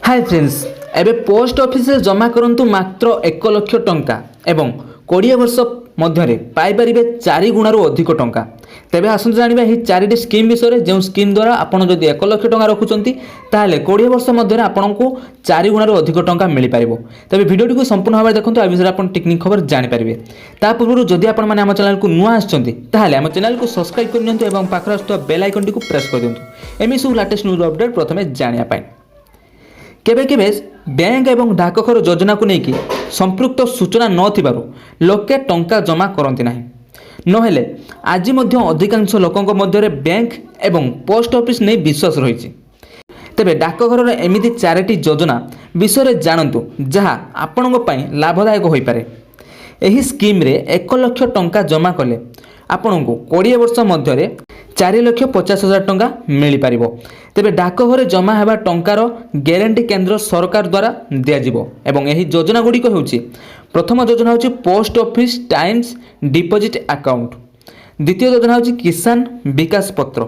Hi friends, एबे post office रे जमा करंतु मात्र 1 लाख टंका एवं 20 वर्ष मध्य पाइपर 4 गुणारू अधिक टंका। तेबे आसंतु जानिबा ही 4टी स्कीम विषय जो स्कीम द्वारा आपन जदि 1 लाख टंका रखुचंती ताहले 20 वर्ष मध्य आपनको 4 गुणारू अधिक टंका मिल पारिबो। तबे वीडियो को संपूर्ण भाव देखंतु, आ विषय आपन टेक्निक खबर जानि पारिबे। ता पूर्व जदि आपन माने हम चैनल को नुआ आछंती ताहले हम चैनल को सब्सक्राइब कर नियंतु एवं पाखर आस्तु बेल आइकन को प्रेस कर दियंतु एमि सब लेटेस्ट न्यूज अपडेट प्रथमे जानिया पाए। केबे केबे बैंक एवं डाकघर योजना को लेकिन संपृक्त सूचना नथिबारु लोके टंका जमा करती ना नहेले आज अधिकांश लोकों मध्य बैंक एवं पोस्ट ऑफिस नहीं विश्वास रही। तेबे डाकघर एमिति 4टी योजना विषय जानतु जहाँ आपण लाभदायक हो पारे। एही स्कीम रे 1 लाख टंका जमा कले आपण को 20 वर्ष मध्य 4,50,000 टंका मिल पार। तेबे डाकघर जमा हेबा टंकार ग्यारंटी केंद्र सरकार द्वारा दियाजिबो एवं एही योजना गुड़िक होउची प्रथम योजना होउची post office times deposit account, द्वितीय योजना होउची किसान विकास पत्र,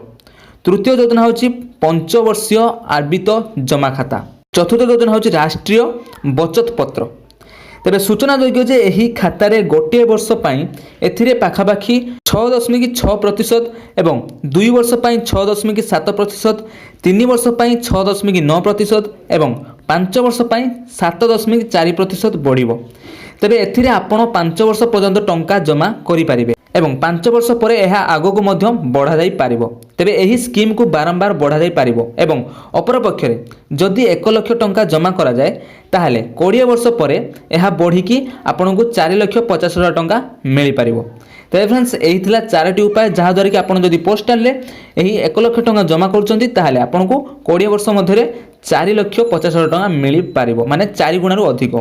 तृतीय योजना होउची 5 वर्षीय आर्बित जमा खाता, चतुर्थ योजना होउची राष्ट्रीय बचत पत्र। तेरे सूचना योग्य जे यही खातार गोटे वर्ष एथिरे पाखापाखि 6.6% एवं 2 वर्ष 6.7%, 3 वर्ष 6.9% एवं 5 वर्ष 7.4% बढ़िबो। तेबे एथिरे आपण 5 वर्ष पर्यंत टंका जमा करि पारिबे एवं 5 वर्ष पर यह आगो को मध्य बढ़ा जाई पारिबो। तेबे एही स्कीम को बारंबार बढ़ा जाई पारिबो एवं अपर पक्षरे जदि 1 लाख टंका जमा करा जाए ताहले 20 वर्ष पर यह बढ़ी कि आपन को 4,50,000 टंका मिल पारिबो। तेबे फ्रेंड्स एही थिला 4टी उपाय जहाँ द्वारा कि आपन जदि पोस्टाल रे एही 1 लाख टंका जमा करचंती ताहले आपन को 20 वर्ष मध्य 4,50,000 टंका मिल पारिबो, माने 4 गुणारू अधिक।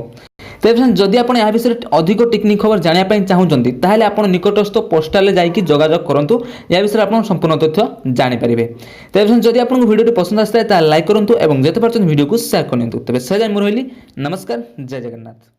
तेज जदि आप यह विषय अधिक टेक्निक खबर जानापी चाहूँगी ताहले आप निकटस्थ पोस्टाल जाकि जोगाजोग करूँ, या विषय आप संपूर्ण तथ्य जानीपारे। तेज जदि आपको वीडियो पसंद आए लाइक करूँ और जिते पार्टी वीडियो को शेयर करूँ। तेज से मुझे नमस्कार, जय जगन्नाथ।